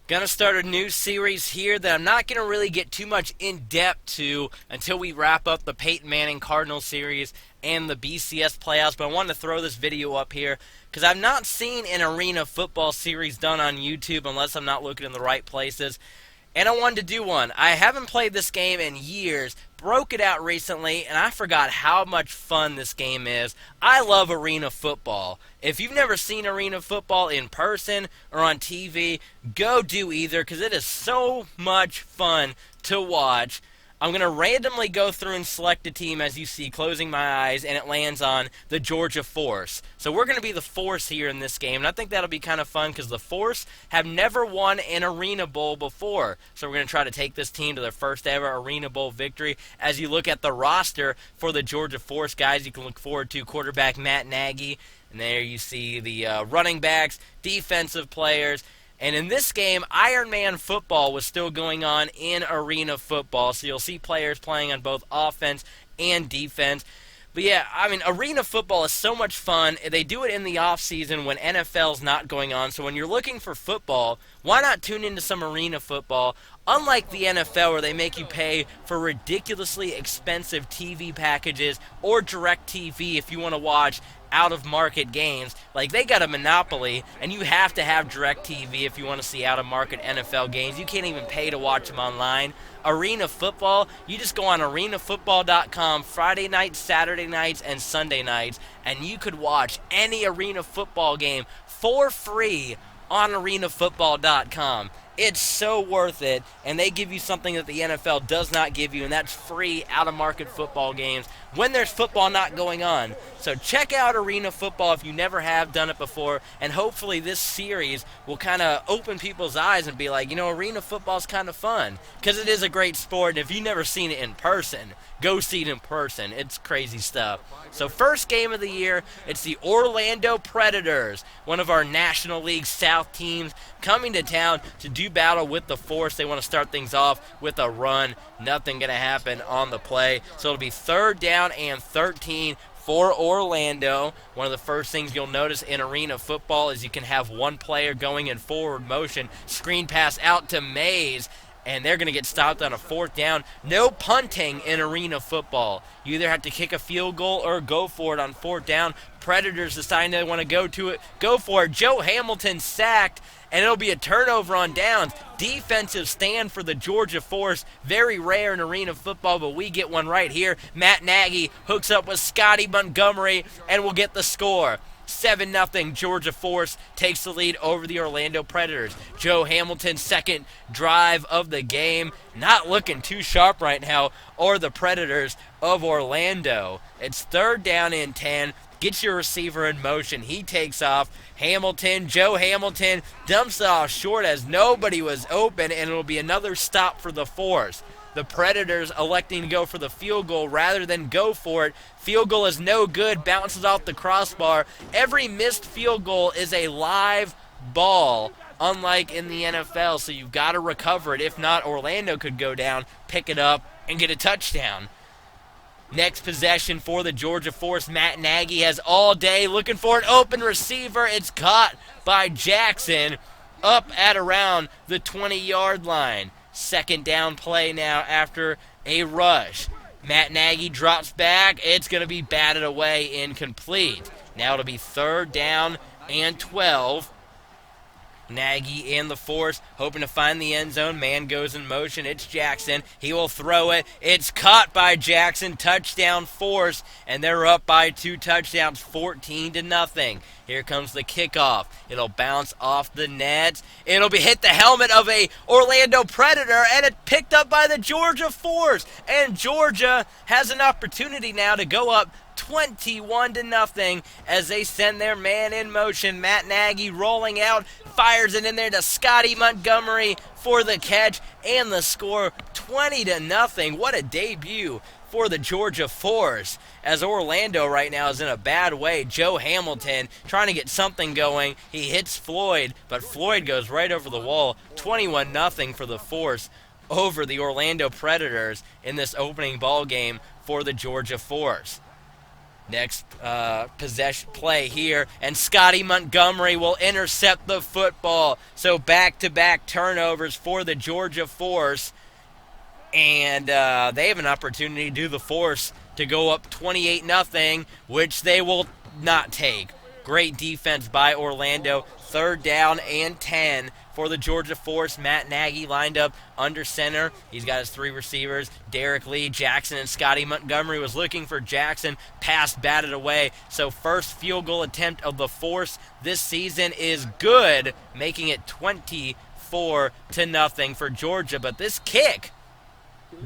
Gonna start a new series here that I'm not gonna really get too much in depth to until we wrap up the Peyton Manning Cardinals series and the BCS playoffs. But I wanted to throw this video up here because I've not seen an arena football series done on YouTube unless I'm not looking in the right places. And I wanted to do one. I haven't played this game in years, broke it out recently, and I forgot how much fun this game is. I love arena football. If you've never seen arena football in person or on TV, go do either because it is so much fun to watch. I'm going to randomly go through and select a team as you see, closing my eyes, and it lands on the Georgia Force. So we're going to be the Force here in this game, and I think that'll be kind of fun because the Force have never won an Arena Bowl before. So we're going to try to take this team to their first ever Arena Bowl victory. As you look at the roster for the Georgia Force, guys, you can look forward to quarterback Matt Nagy, and there you see the running backs, defensive players. And in this game, Iron Man football was still going on in arena football. So you'll see players playing on both offense and defense. But yeah, I mean, arena football is so much fun. They do it in the off season when NFL's not going on. So when you're looking for football, why not tune into some arena football? Unlike the NFL where they make you pay for ridiculously expensive TV packages or direct TV if you want to watch out-of-market games. Like, they got a monopoly, and you have to have direct TV if you want to see out-of-market NFL games. You can't even pay to watch them online. Arena football, you just go on arenafootball.com Friday nights, Saturday nights, and Sunday nights, and you could watch any arena football game for free on arenafootball.com. It's so worth it, and they give you something that the NFL does not give you, and that's free out-of-market football games when there's football not going on. So check out Arena Football if you never have done it before, and hopefully this series will kind of open people's eyes and be like, you know, arena football's kind of fun, because it is a great sport, and if you've never seen it in person, go see it in person. It's crazy stuff. So first game of the year, it's the Orlando Predators, one of our National League South teams, coming to town to do battle with the Force. They want to start things off with a run. Nothing going to happen on the play. So it'll be 3rd down and 13 for Orlando. One of the first things you'll notice in arena football is you can have one player going in forward motion. Screen pass out to Mays, and they're going to get stopped on a 4th down. No punting in arena football. You either have to kick a field goal or go for it on 4th down. Predators deciding they want to go for it. Joe Hamilton sacked, and it'll be a turnover on downs. Defensive stand for the Georgia Force. Very rare in arena football, but we get one right here. Matt Nagy hooks up with Scotty Montgomery, and we'll get the score. 7-0 Georgia Force takes the lead over the Orlando Predators. Joe Hamilton's second drive of the game. Not looking too sharp right now, or the Predators of Orlando. It's 3rd down and 10. Get your receiver in motion. He takes off. Joe Hamilton, dumps it off short as nobody was open, and it'll be another stop for the Force. The Predators electing to go for the field goal rather than go for it. Field goal is no good, bounces off the crossbar. Every missed field goal is a live ball, unlike in the NFL, so you've got to recover it. If not, Orlando could go down, pick it up, and get a touchdown. Next possession for the Georgia Force. Matt Nagy has all day looking for an open receiver. It's caught by Jackson up at around the 20-yard line. 2nd down play now after a rush. Matt Nagy drops back. It's going to be batted away, incomplete. Now it'll be 3rd down and 12. Nagy and the Force hoping to find the end zone. Man goes in motion. It's Jackson. He will throw it. It's caught by Jackson. Touchdown Force. And they're up by 2 touchdowns, 14-0. Here comes the kickoff. It'll bounce off the net. It'll be hit the helmet of a Orlando Predator, and it's picked up by the Georgia Force. And Georgia has an opportunity now to go up 21-0 as they send their man in motion. Matt Nagy rolling out, fires it in there to Scotty Montgomery for the catch and the score, 20-0. What a debut for the Georgia Force, as Orlando right now is in a bad way. Joe Hamilton trying to get something going. He hits Floyd, but Floyd goes right over the wall. 21-0 for the Force over the Orlando Predators in this opening ball game for the Georgia Force. Next possession play here, and Scotty Montgomery will intercept the football. So back-to-back turnovers for the Georgia Force, and they have an opportunity to do the Force to go up 28-0, which they will not take. Great defense by Orlando. 3rd down and 10 for the Georgia Force. Matt Nagy lined up under center. He's got his 3 receivers, Derek Lee, Jackson, and Scotty Montgomery. Was looking for Jackson. Pass batted away. So first field goal attempt of the Force this season is good, making it 24-0 for Georgia. But this kick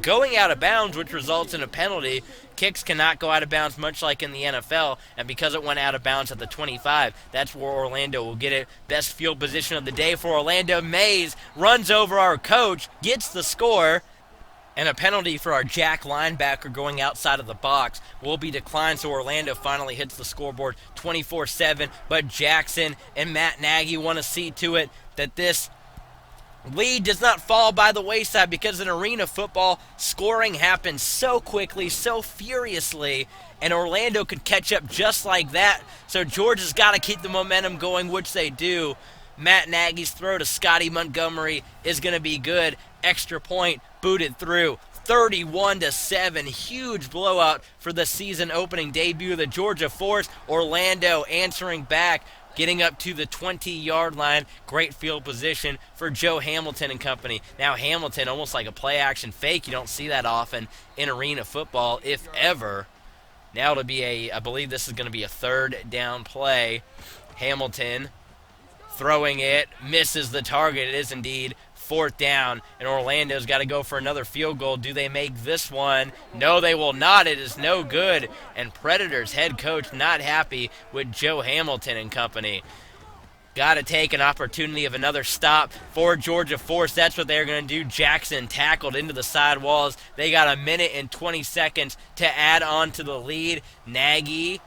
going out of bounds, which results in a penalty. Kicks cannot go out of bounds, much like in the NFL, and because it went out of bounds at the 25, that's where Orlando will get it. Best field position of the day for Orlando. Mays runs over our coach, gets the score, and a penalty for our jack linebacker going outside of the box will be declined, so Orlando finally hits the scoreboard 24-7, but Jackson and Matt Nagy want to see to it that this lead does not fall by the wayside, because in arena football, scoring happens so quickly, so furiously, and Orlando could catch up just like that. So Georgia's got to keep the momentum going, which they do. Matt Nagy's throw to Scotty Montgomery is going to be good. Extra point booted through. 31-7, huge blowout for the season opening debut of the Georgia Force. Orlando answering back, getting up to the 20-yard line. Great field position for Joe Hamilton and company. Now Hamilton, almost like a play-action fake. You don't see that often in arena football, if ever. Now it'll be I believe this is going to be a 3rd down play. Hamilton throwing it, misses the target. It is indeed 4th down, and Orlando's got to go for another field goal. Do they make this one? No, they will not. It is no good, and Predators head coach not happy with Joe Hamilton and company. Got to take an opportunity of another stop for Georgia Force. That's what they're going to do. Jackson tackled into the side walls. They got 1 minute and 20 seconds to add on to the lead. Nagy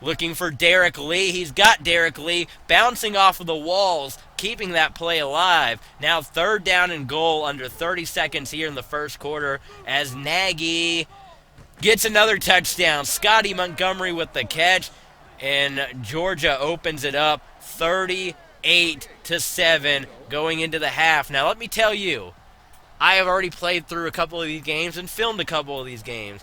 looking for Derek Lee. He's got Derek Lee bouncing off of the walls, keeping that play alive. Now 3rd down and goal, under 30 seconds here in the first quarter, as Nagy gets another touchdown. Scotty Montgomery with the catch, and Georgia opens it up 38-7 going into the half. Now let me tell you, I have already played through a couple of these games and filmed a couple of these games.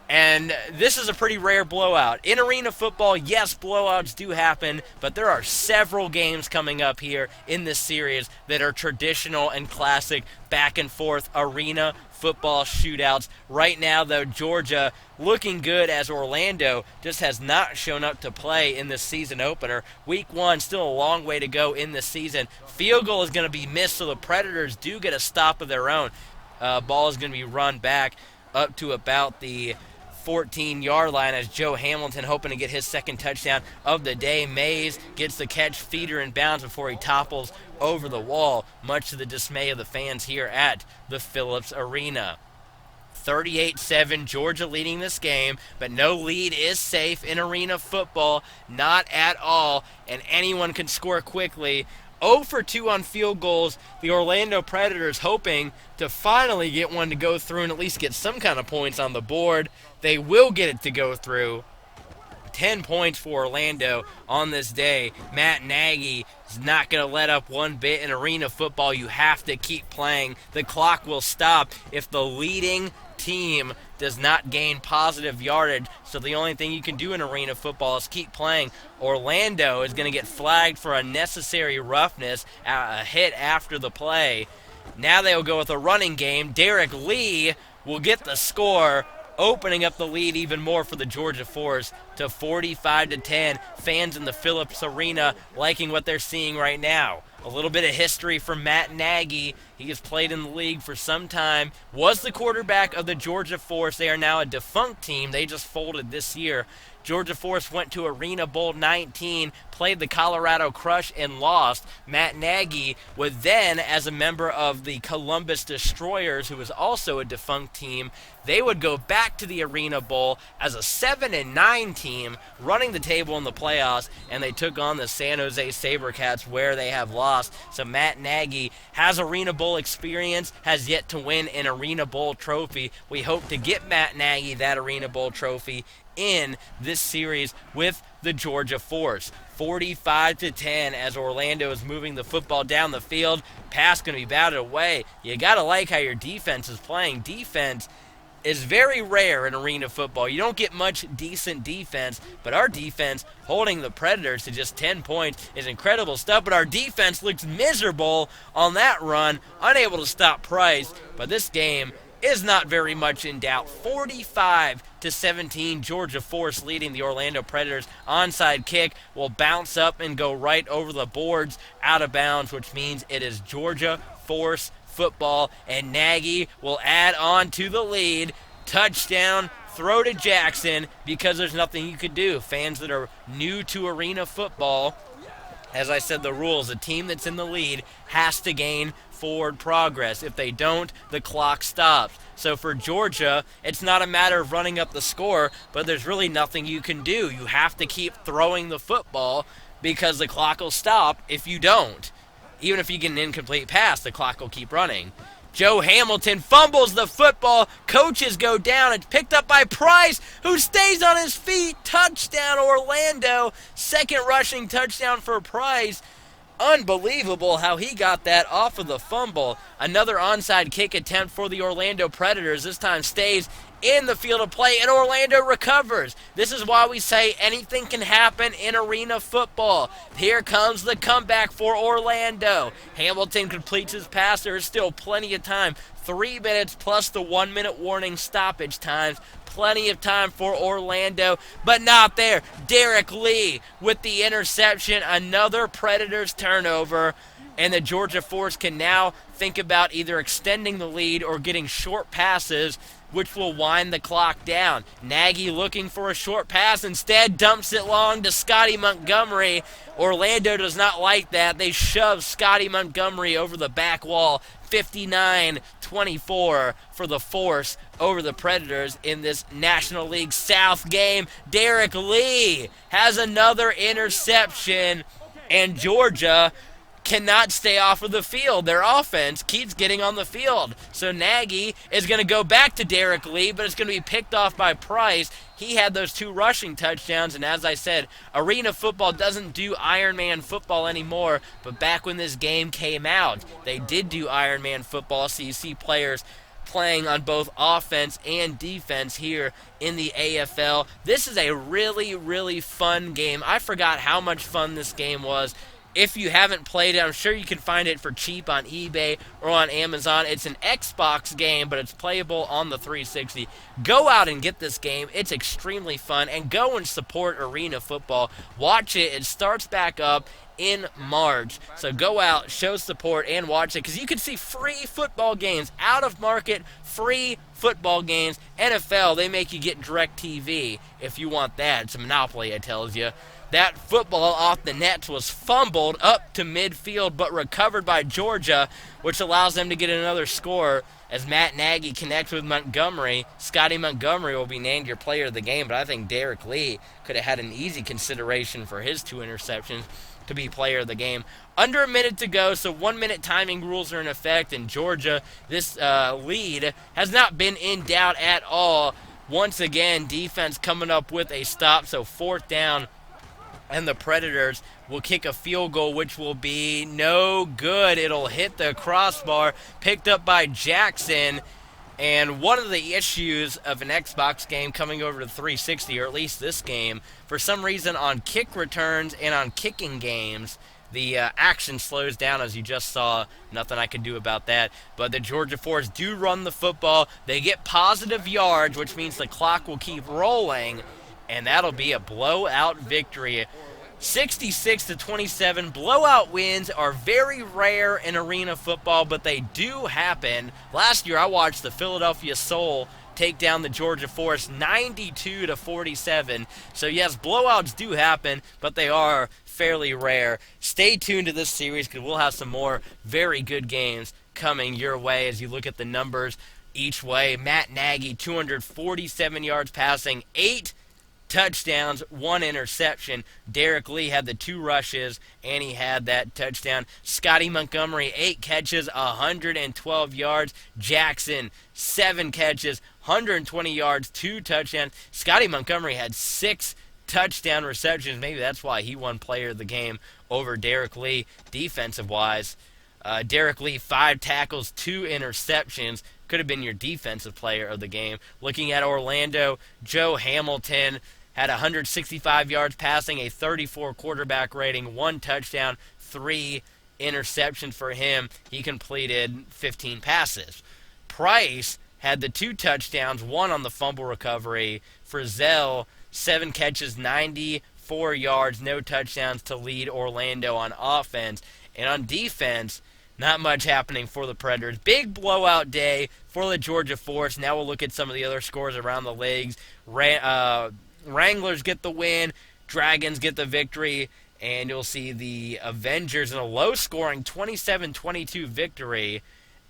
And this is a pretty rare blowout. In arena football, yes, blowouts do happen, but there are several games coming up here in this series that are traditional and classic back-and-forth arena football shootouts. Right now, though, Georgia looking good, as Orlando just has not shown up to play in this season opener. Week 1, still a long way to go in this season. Field goal is going to be missed, so the Predators do get a stop of their own. Ball is going to be run back up to about the 14-yard line, as Joe Hamilton hoping to get his 2nd touchdown of the day. Mays gets the catch, feeder in bounds before he topples over the wall, much to the dismay of the fans here at the Phillips Arena. 38-7, Georgia leading this game, but no lead is safe in arena football, not at all, and anyone can score quickly. 0 for 2 on field goals. The Orlando Predators hoping to finally get one to go through and at least get some kind of points on the board. They will get it to go through. 10 points for Orlando on this day. Matt Nagy is not going to let up one bit in arena football. You have to keep playing. The clock will stop if the leading team does not gain positive yardage. So the only thing you can do in arena football is keep playing. Orlando is going to get flagged for unnecessary roughness, a hit after the play. Now they will go with a running game. Derek Lee will get the score, opening up the lead even more for the Georgia Force to 45-10. Fans in the Phillips Arena liking what they're seeing right now. A little bit of history from Matt Nagy. He has played in the league for some time, was the quarterback of the Georgia Force. They are now a defunct team. They just folded this year. Georgia Force went to Arena Bowl 19, played the Colorado Crush, and lost. Matt Nagy was then, as a member of the Columbus Destroyers, who was also a defunct team, they would go back to the Arena Bowl as a 7-9 team, running the table in the playoffs, and they took on the San Jose SaberCats, where they have lost lost. So Matt Nagy has Arena Bowl experience, has yet to win an Arena Bowl trophy. We hope to get Matt Nagy that Arena Bowl trophy in this series with the Georgia Force. 45-10 as Orlando is moving the football down the field. Pass going to be batted away. You got to like how your defense is playing. Defense is very rare in arena football. You don't get much decent defense, but our defense holding the Predators to just 10 points is incredible stuff. But our defense looks miserable on that run, unable to stop Price. But this game is not very much in doubt. 45-17, Georgia Force leading the Orlando Predators. Onside kick will bounce up and go right over the boards out of bounds, which means it is Georgia Force football, and Nagy will add on to the lead. Touchdown, throw to Jackson, because there's nothing you could do. Fans that are new to arena football, as I said, the rules, a team that's in the lead has to gain forward progress. If they don't, the clock stops. So for Georgia, it's not a matter of running up the score, but there's really nothing you can do. You have to keep throwing the football because the clock will stop if you don't. Even if you get an incomplete pass, the clock will keep running. Joe Hamilton fumbles the football. Coaches go down. It's picked up by Price, who stays on his feet. Touchdown, Orlando. Second rushing touchdown for Price. Unbelievable how he got that off of the fumble. Another onside kick attempt for the Orlando Predators. This time stays in the field of play, and Orlando recovers. This is why we say anything can happen in arena football. Here comes the comeback for Orlando. Hamilton completes his pass. There is still plenty of time. 3 minutes plus the 1 minute warning stoppage times. Plenty of time for Orlando, but not there. Derek Lee with the interception. Another Predators turnover. And the Georgia Force can now think about either extending the lead or getting short passes, which will wind the clock down. Nagy looking for a short pass, instead dumps it long to Scotty Montgomery. Orlando does not like that. They shove Scotty Montgomery over the back wall. 59-24 for the Force over the Predators in this National League South game. Derek Lee has another interception, and Georgia cannot stay off of the field. Their offense keeps getting on the field. So Nagy is going to go back to Derek Lee, but it's going to be picked off by Price. He had those 2 rushing touchdowns, and as I said, arena football doesn't do Iron Man football anymore, but back when this game came out, they did do Iron Man football, so you see players playing on both offense and defense here in the AFL. This is a really, really fun game. I forgot how much fun this game was. If you haven't played it, I'm sure you can find it for cheap on eBay or on Amazon. It's an Xbox game, but it's playable on the 360. Go out and get this game. It's extremely fun. And go and support arena football. Watch it. It starts back up in March. So go out, show support, and watch it, because you can see free football games, out-of-market free football games. NFL, they make you get DirecTV if you want that. It's a monopoly, I tells you. That football off the nets was fumbled up to midfield, but recovered by Georgia, which allows them to get another score as Matt Nagy connects with Montgomery. Scotty Montgomery will be named your player of the game, but I think Derek Lee could have had an easy consideration for his 2 interceptions to be player of the game. Under a minute to go, so 1 minute timing rules are in effect, and Georgia, this lead has not been in doubt at all. Once again, defense coming up with a stop, so 4th down, and the Predators will kick a field goal, which will be no good. It'll hit the crossbar, picked up by Jackson. And one of the issues of an Xbox game coming over to 360, or at least this game, for some reason on kick returns and on kicking games, the action slows down, as you just saw. Nothing I can do about that. But the Georgia Force do run the football. They get positive yards, which means the clock will keep rolling. And that'll be a blowout victory. 66-27. Blowout wins are very rare in arena football, but they do happen. Last year I watched the Philadelphia Soul take down the Georgia Force 92-47. So yes, blowouts do happen, but they are fairly rare. Stay tuned to this series, because we'll have some more very good games coming your way as you look at the numbers each way. Matt Nagy, 247 yards passing, 8 touchdowns, 1 interception. Derek Lee had the 2 rushes, and he had that touchdown. Scotty Montgomery, 8 catches, 112 yards. Jackson, 7 catches, 120 yards, 2 touchdowns. Scotty Montgomery had 6 touchdown receptions. Maybe that's why he won player of the game over Derek Lee defensive-wise. Derek Lee, 5 tackles, 2 interceptions. Could have been your defensive player of the game. Looking at Orlando, Joe Hamilton had 165 yards passing, a 34 quarterback rating, 1 touchdown, 3 interceptions for him. He completed 15 passes. Price had the 2 touchdowns, 1 on the fumble recovery. Frizzell, 7 catches, 94 yards, no touchdowns to lead Orlando on offense. And on defense, not much happening for the Predators. Big blowout day for the Georgia Force. Now we'll look at some of the other scores around the leagues. Wranglers get the win. Dragons get the victory. And you'll see the Avengers in a low-scoring 27-22 victory.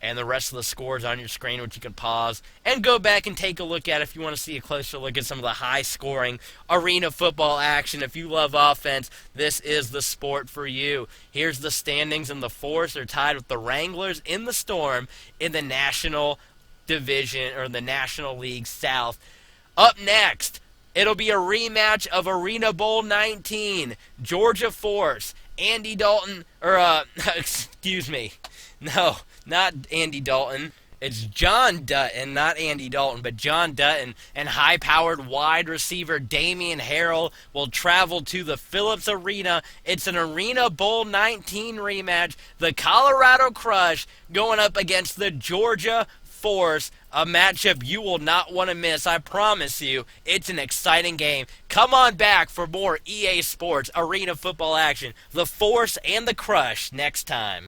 And the rest of the scores on your screen, which you can pause and go back and take a look at if you want to see a closer look at some of the high-scoring arena football action. If you love offense, this is the sport for you. Here's the standings, and the Force are tied with the Wranglers in the Storm in the National Division, or the National League South. Up next, it'll be a rematch of Arena Bowl 19. Georgia Force, Andy Dalton, excuse me. No, not Andy Dalton. It's John Dutton, not Andy Dalton, but John Dutton and high-powered wide receiver Damian Harrell will travel to the Phillips Arena. It's an Arena Bowl 19 rematch. The Colorado Crush going up against the Georgia Force, a matchup you will not want to miss. I promise you, it's an exciting game. Come on back for more EA Sports Arena football action. The Force and the Crush next time.